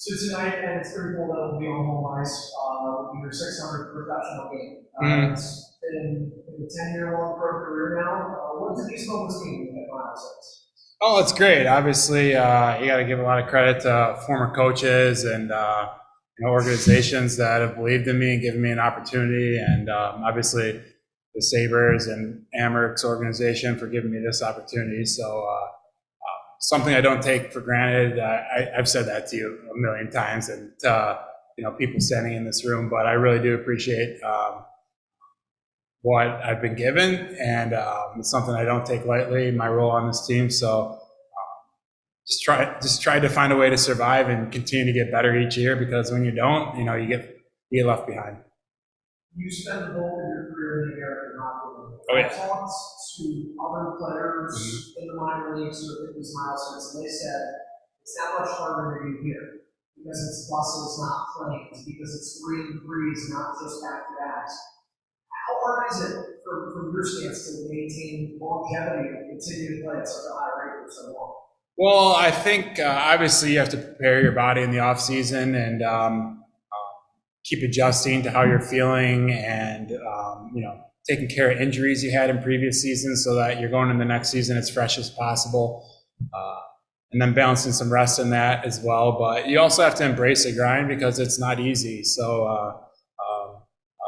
So tonight, and it's pretty cool that it'll be on home ice, will be your 600th professional game. It's been a 10-year-long pro career now. What do these moments mean at Miles? Oh, it's great. Obviously, you got to give a lot of credit to former coaches and organizations that have believed in me and given me an opportunity, and obviously the Sabres and Amerks organization for giving me this opportunity. So something I don't take for granted. I've said that to you a million times, and people standing in this room, but I really do appreciate what I've been given, and it's something I don't take lightly, my role on this team. So just try to find a way to survive and continue to get better each year, because when you don't, you get left behind. You spent the bulk of your career in the American Hockey League. Oh, yeah. I talked to other players in the minor leagues who have hit these milestones, and they said it's that much harder to do here because it's buses, not planes, because it's 3 and 3s, not just back-to-backs. How hard is it from your stance to maintain longevity and continue to play at such a high rate for so long? Well, I think obviously you have to prepare your body in the off season and keep adjusting to how you're feeling, and taking care of injuries you had in previous seasons so that you're going in the next season as fresh as possible, and then balancing some rest in that as well. But you also have to embrace the grind because it's not easy. So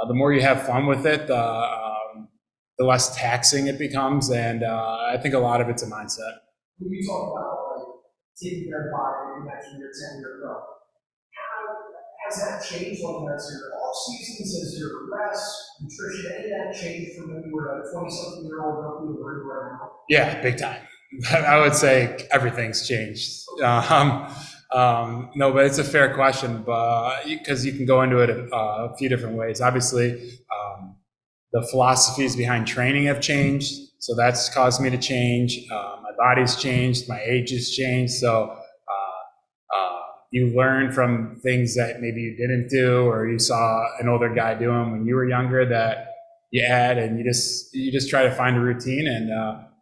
the more you have fun with it, the less taxing it becomes, and I think a lot of it's a mindset. When you talk about taking care of the body, you mentioned your 10-year pro. Has that changed? Whether that's your off seasons, as your rest, nutrition, any of that changed from when you were a 20-something-year-old rookie to where you are now? Yeah, big time. I would say everything's changed. No, but it's a fair question, but because you can go into it a few different ways. Obviously, the philosophies behind training have changed, so that's caused me to change. My body's changed, my age has changed, so you learn from things that maybe you didn't do, or you saw an older guy doing when you were younger that you add, and you just try to find a routine, and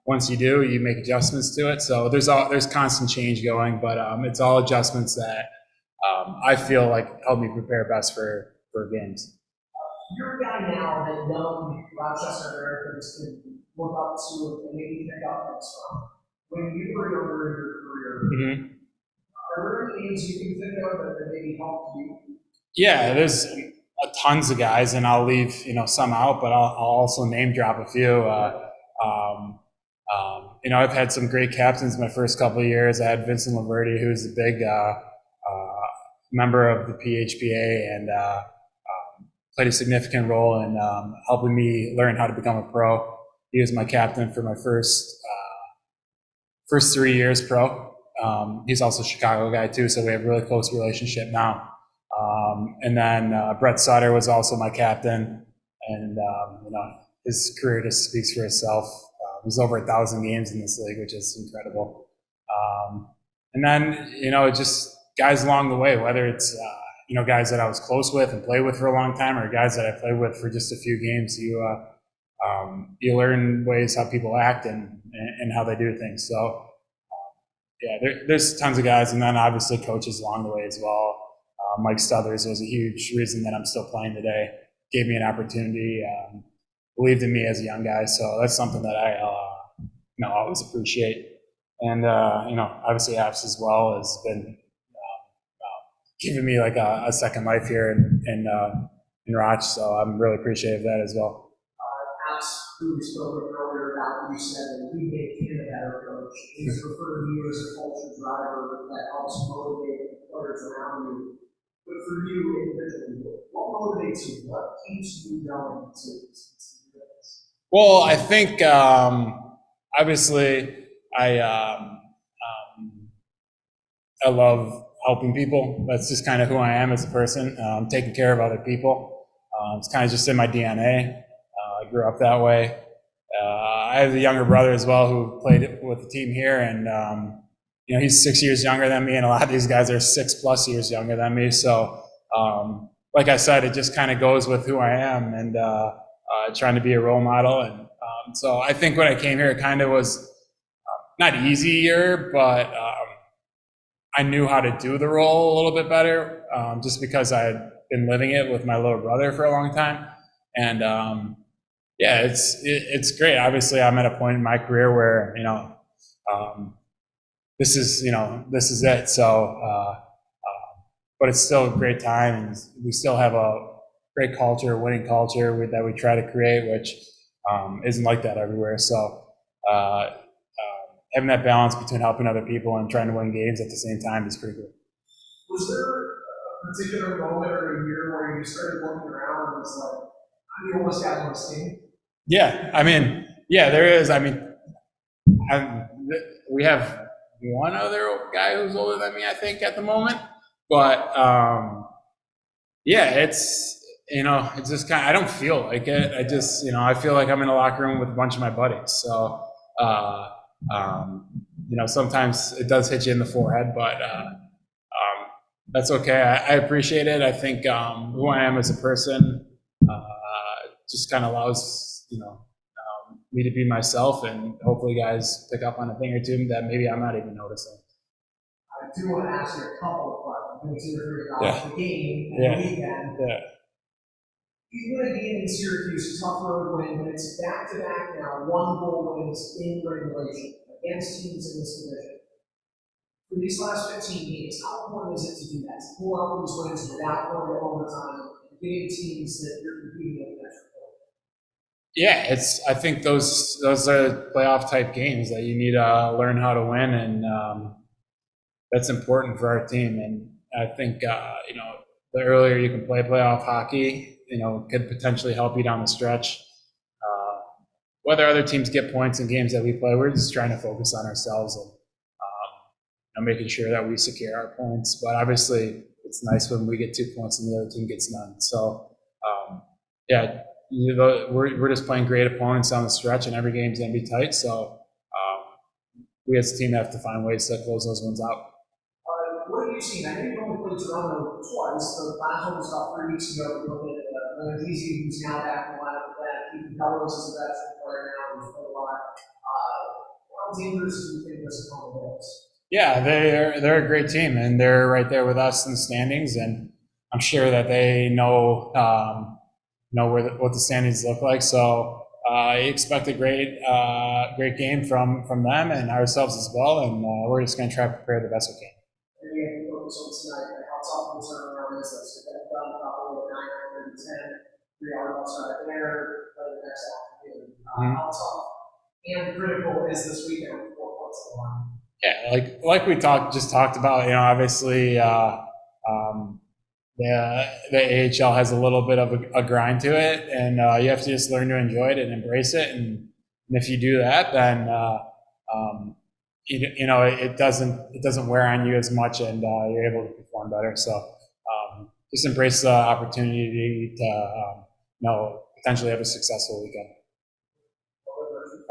once you do, you make adjustments to it. So there's constant change going, but it's all adjustments that I feel like help me prepare best for games. You're a guy now that young Rochester Americans can look up to and maybe pick up things from. When you were younger in your career, are there any names you can think of that maybe helped you? Yeah, there's tons of guys, and I'll leave some out, but I'll also name drop a few. I've had some great captains my first couple of years. I had Vincent Laverty, who's a big member of the PHPA, and played a significant role in helping me learn how to become a pro. He was my captain for my first 3 years pro. He's also a Chicago guy too, so we have a really close relationship now. And then Brett Sutter was also my captain, and his career just speaks for itself. He's over 1,000 games in this league, which is incredible. And then just guys along the way, whether it's guys that I was close with and played with for a long time, or guys that I played with for just a few games. You learn ways how people act and how they do things. So there's tons of guys, and then obviously coaches along the way as well. Mike Stothers was a huge reason that I'm still playing today. Gave me an opportunity, believed in me as a young guy, so that's something that I always appreciate. And obviously Apps as well has been giving me like a second life here in Roch, so I'm really appreciative of that as well. Apps, who we spoke with earlier about, you said that we make him a better coach. He's referred to you as a culture driver that helps motivate the players around you. But for you individually, what motivates you? What keeps you going to do this? Well, I think obviously I love helping people. That's just kind of who I am as a person. Taking care of other people. It's kind of just in my DNA. I grew up that way. I have a younger brother as well who played with the team here, and he's 6 years younger than me, and a lot of these guys are 6+ years younger than me. So, like I said, it just kind of goes with who I am, and trying to be a role model. And so I think when I came here, it kind of was not easier, but I knew how to do the role a little bit better, just because I had been living it with my little brother for a long time. And yeah, it's great. Obviously, I'm at a point in my career where this is it. So, but it's still a great time, and we still have a great culture, winning culture that we try to create, which isn't like that everywhere. So. Having that balance between helping other people and trying to win games at the same time is pretty good. Was there a particular moment or a year where you started looking around and was like, I'm the oldest guy on this team? Yeah, I mean, yeah, there is. I mean, we have one other guy who's older than me, I think, at the moment. But yeah, it's just kind of, I don't feel like it. I just, I feel like I'm in a locker room with a bunch of my buddies. So, sometimes it does hit you in the forehead, but that's okay. I appreciate it. I think who I am as a person just kind of allows me to be myself, and hopefully guys pick up on a thing or two that maybe I'm not even noticing. I do want to ask you a couple of questions about the game and the weekend. Yeah. You win a game in Syracuse, a tough road win, but it's back-to-back now, 1-goal wins in regulation against teams in this division. For these last 15 games, how important is it to do that? To pull out these wins without going to overtime and getting teams that you're competing against? Yeah, I think those are playoff type games that you need to learn how to win, and that's important for our team. And I think the earlier you can play playoff hockey, could potentially help you down the stretch. Whether other teams get points in games that we play, we're just trying to focus on ourselves and making sure that we secure our points. But obviously, it's nice when we get 2 points and the other team gets none. So, we're just playing great opponents down the stretch, and every game's going to be tight. So, we as a team have to find ways to close those ones out. What have you seen? I know you've only played Toronto twice. The last one was about 3 weeks ago. Easy, who's now back in the lineup with that. Keith Bellows is a veteran player now, who's played a lot. How dangerous do you think this opponent is? Yeah, they're a great team, and they're right there with us in the standings. And I'm sure that they know what the standings look like. So I expect a great game from them and ourselves as well. And we're just going to try to prepare the best we can. And we have to focus on tonight. How tough the turnaround is. So that's done probably at 9:10. 3 hour outside there, play the next afternoon. How tough and critical is this weekend with 4 points on the line? Yeah, like we just talked about, obviously the AHL has a little bit of a grind to it, and you have to just learn to enjoy it and embrace it. And if you do that, then it doesn't wear on you as much, and you're able to perform better. So just embrace the opportunity to potentially have a successful weekend.